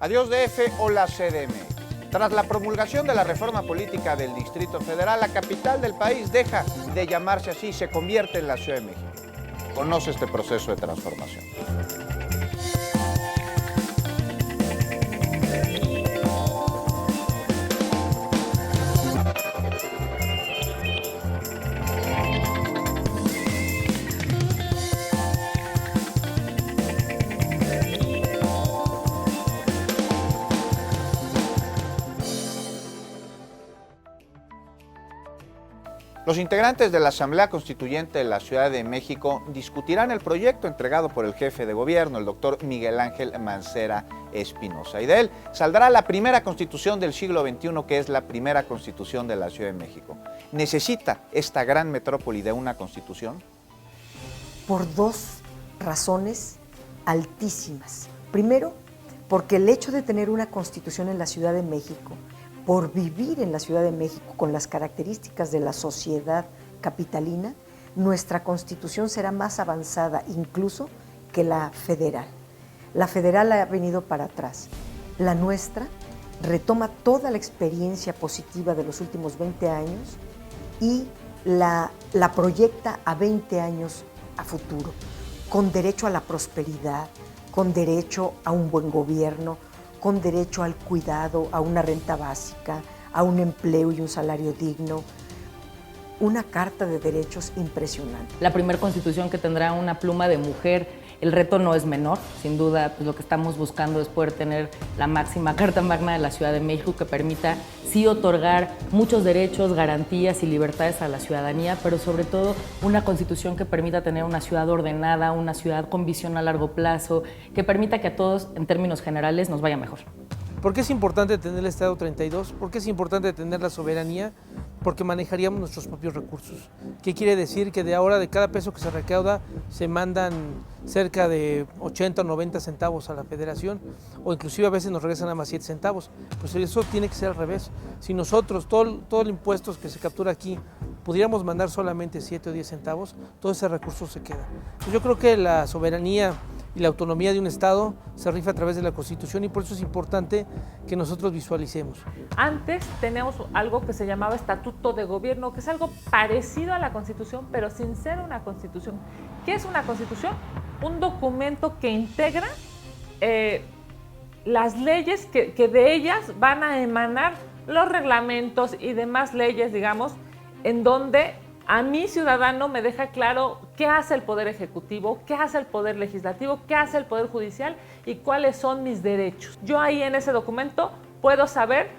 Adiós DF o la CDMX. Tras la promulgación de la reforma política del Distrito Federal, la capital del país deja de llamarse así y se convierte en la Ciudad de México. Conoce este proceso de transformación. Los integrantes de la Asamblea Constituyente de la Ciudad de México discutirán el proyecto entregado por el jefe de gobierno, el doctor Miguel Ángel Mancera Espinosa. Y de él saldrá la primera constitución del siglo XXI, que es la primera constitución de la Ciudad de México. ¿Necesita esta gran metrópoli de una constitución? Por dos razones altísimas. Primero, porque el hecho de tener una constitución en la Ciudad de México, por vivir en la Ciudad de México con las características de la sociedad capitalina, nuestra Constitución será más avanzada incluso que la federal. La federal ha venido para atrás. La nuestra retoma toda la experiencia positiva de los últimos 20 años y la proyecta a 20 años a futuro, con derecho a la prosperidad, con derecho a un buen gobierno, con derecho al cuidado, a una renta básica, a un empleo y un salario digno. Una carta de derechos impresionante. La primera constitución que tendrá una pluma de mujer, el reto no es menor, sin duda pues lo que estamos buscando es poder tener la máxima Carta Magna de la Ciudad de México que permita sí otorgar muchos derechos, garantías y libertades a la ciudadanía, pero sobre todo una constitución que permita tener una ciudad ordenada, una ciudad con visión a largo plazo, que permita que a todos en términos generales nos vaya mejor. ¿Por qué es importante tener el Estado 32? ¿Por qué es importante tener la soberanía? Porque manejaríamos nuestros propios recursos. ¿Qué quiere decir? Que de ahora de cada peso que se recauda se mandan cerca de 80 o 90 centavos a la federación, o inclusive a veces nos regresan a más 7 centavos. Pues eso tiene que ser al revés. Si nosotros, todo el impuesto que se captura aquí, pudiéramos mandar solamente 7 o 10 centavos, todo ese recurso se queda. Pues yo creo que la soberanía y la autonomía de un Estado se rifa a través de la Constitución y por eso es importante que nosotros visualicemos. Antes teníamos algo que se llamaba Estatuto de Gobierno, que es algo parecido a la Constitución, pero sin ser una Constitución. ¿Qué es una Constitución? Un documento que integra las leyes que de ellas van a emanar los reglamentos y demás leyes, digamos, en donde a mi ciudadano me deja claro qué hace el Poder Ejecutivo, qué hace el Poder Legislativo, qué hace el Poder Judicial y cuáles son mis derechos. Yo ahí en ese documento puedo saber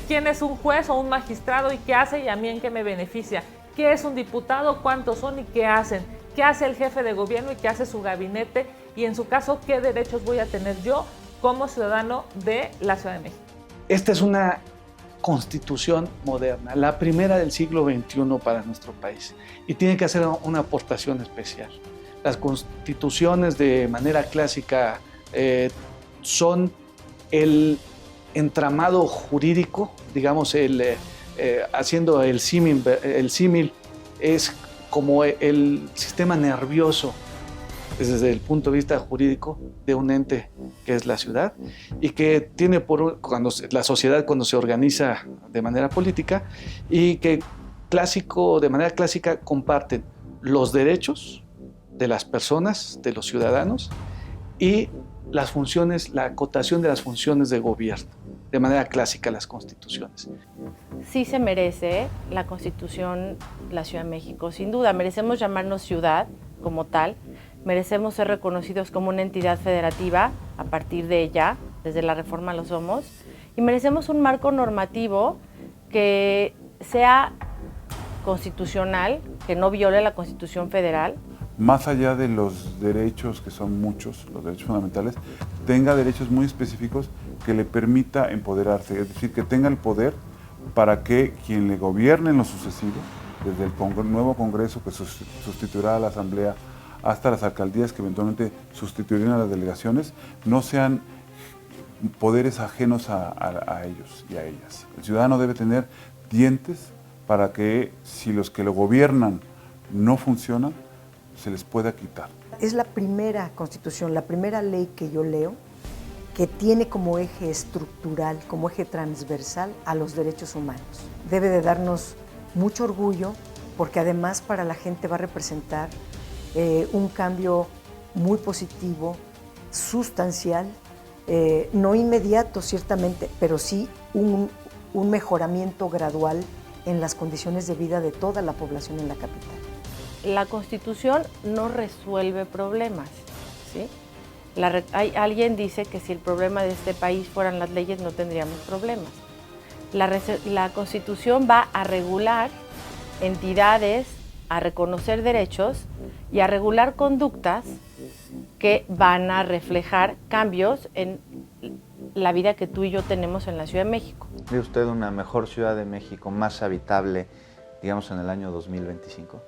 quién es un juez o un magistrado y qué hace y a mí en qué me beneficia, qué es un diputado, cuántos son y qué hacen, qué hace el jefe de gobierno y qué hace su gabinete y en su caso qué derechos voy a tener yo como ciudadano de la Ciudad de México. Esta es una constitución moderna, la primera del siglo XXI para nuestro país y tiene que hacer una aportación especial. Las constituciones de manera clásica son el entramado jurídico, digamos, haciendo el símil es como el sistema nervioso desde el punto de vista jurídico de un ente que es la ciudad y que tiene la sociedad cuando se organiza de manera política y que de manera clásica comparten los derechos de las personas, de los ciudadanos y las funciones, la acotación de las funciones de gobierno, de manera clásica las constituciones. Sí se merece la Constitución de la Ciudad de México, sin duda, merecemos llamarnos ciudad como tal, merecemos ser reconocidos como una entidad federativa a partir de ella, desde la reforma lo somos, y merecemos un marco normativo que sea constitucional, que no viole la Constitución federal. Más allá de los derechos, que son muchos, los derechos fundamentales, tenga derechos muy específicos que le permita empoderarse, es decir, que tenga el poder para que quien le gobierne en lo sucesivo, desde el nuevo Congreso que sustituirá a la Asamblea hasta las alcaldías que eventualmente sustituirían a las delegaciones, no sean poderes ajenos a ellos y a ellas. El ciudadano debe tener dientes para que si los que lo gobiernan no funcionan, se les pueda quitar. Es la primera constitución, la primera ley que yo leo que tiene como eje estructural, como eje transversal a los derechos humanos. Debe de darnos mucho orgullo porque además para la gente va a representar un cambio muy positivo, sustancial, no inmediato ciertamente, pero sí un mejoramiento gradual en las condiciones de vida de toda la población en la capital. La Constitución no resuelve problemas, ¿sí? Alguien dice que si el problema de este país fueran las leyes no tendríamos problemas. La Constitución va a regular entidades, a reconocer derechos y a regular conductas que van a reflejar cambios en la vida que tú y yo tenemos en la Ciudad de México. ¿Ve usted una mejor Ciudad de México, más habitable, digamos, en el año 2025?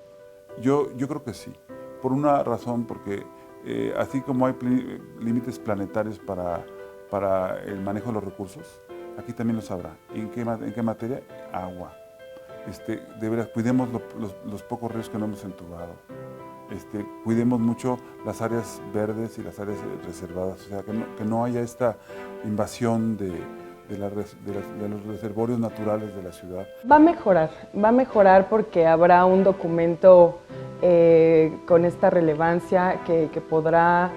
Yo creo que sí, por una razón, porque así como hay límites planetarios para el manejo de los recursos, aquí también los habrá. ¿En qué materia? Agua. De veras, cuidemos los pocos ríos que no hemos entubado. Cuidemos mucho las áreas verdes y las áreas reservadas, o sea, que no haya esta invasión de los reservorios naturales de la ciudad. Va a mejorar porque habrá un documento con esta relevancia que podrá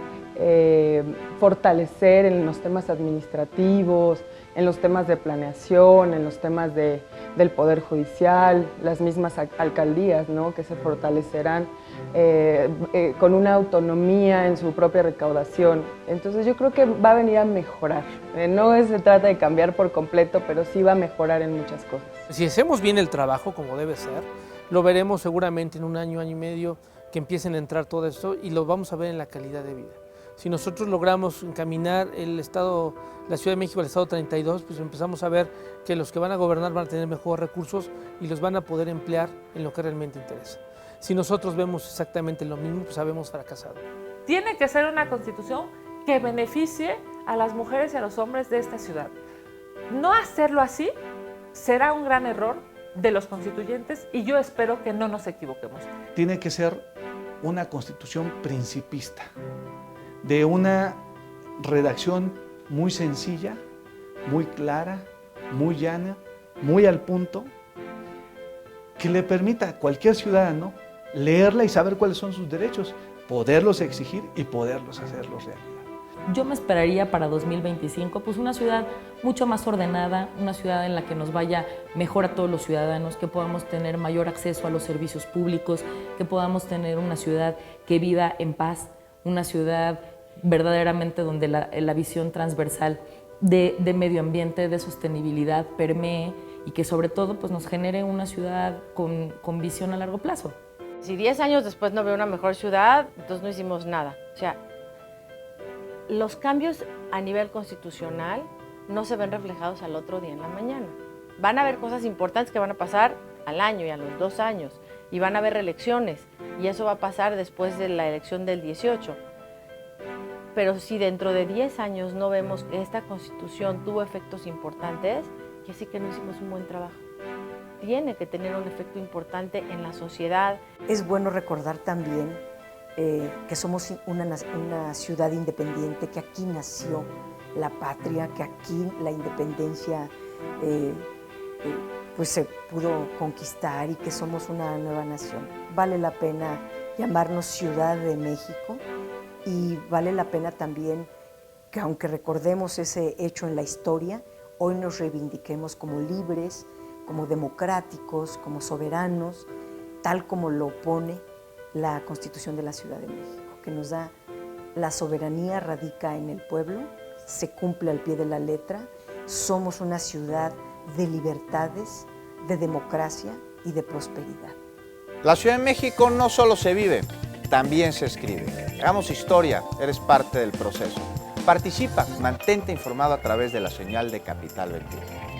fortalecer en los temas administrativos, en los temas de planeación, en los temas del Poder Judicial, las mismas alcaldías, ¿no?, que se fortalecerán con una autonomía en su propia recaudación. Entonces yo creo que va a venir a mejorar. No se trata de cambiar por completo, pero sí va a mejorar en muchas cosas. Si hacemos bien el trabajo como debe ser, lo veremos seguramente en un año, año y medio, que empiecen a entrar todo esto y lo vamos a ver en la calidad de vida. Si nosotros logramos encaminar la Ciudad de México al Estado 32, pues empezamos a ver que los que van a gobernar van a tener mejores recursos y los van a poder emplear en lo que realmente interesa. Si nosotros vemos exactamente lo mismo, pues habemos fracasado. Tiene que ser una constitución que beneficie a las mujeres y a los hombres de esta ciudad. No hacerlo así será un gran error de los constituyentes y yo espero que no nos equivoquemos. Tiene que ser una constitución principista, de una redacción muy sencilla, muy clara, muy llana, muy al punto, que le permita a cualquier ciudadano leerla y saber cuáles son sus derechos, poderlos exigir y poderlos hacerlos realidad. Yo me esperaría para 2025 pues una ciudad mucho más ordenada, una ciudad en la que nos vaya mejor a todos los ciudadanos, que podamos tener mayor acceso a los servicios públicos, que podamos tener una ciudad que viva en paz, una ciudad verdaderamente donde la visión transversal de medio ambiente, de sostenibilidad permee y que sobre todo pues, nos genere una ciudad con visión a largo plazo. Si 10 años después no veo una mejor ciudad, entonces no hicimos nada. O sea, los cambios a nivel constitucional no se ven reflejados al otro día en la mañana. Van a haber cosas importantes que van a pasar al año y a los 2 años, y van a haber reelecciones, y eso va a pasar después de la elección del 18. Pero si dentro de 10 años no vemos que esta Constitución tuvo efectos importantes, ya sí que no hicimos un buen trabajo. Tiene que tener un efecto importante en la sociedad. Es bueno recordar también que somos una ciudad independiente, que aquí nació la patria, que aquí la independencia pues se pudo conquistar y que somos una nueva nación. Vale la pena llamarnos Ciudad de México y vale la pena también que, aunque recordemos ese hecho en la historia, hoy nos reivindiquemos como libres, como democráticos, como soberanos, tal como lo pone la Constitución de la Ciudad de México, que nos da la soberanía, radica en el pueblo, se cumple al pie de la letra, somos una ciudad de libertades, de democracia y de prosperidad. La Ciudad de México no solo se vive, también se escribe. Hagamos historia, eres parte del proceso. Participa, mantente informado a través de la señal de Capital 21.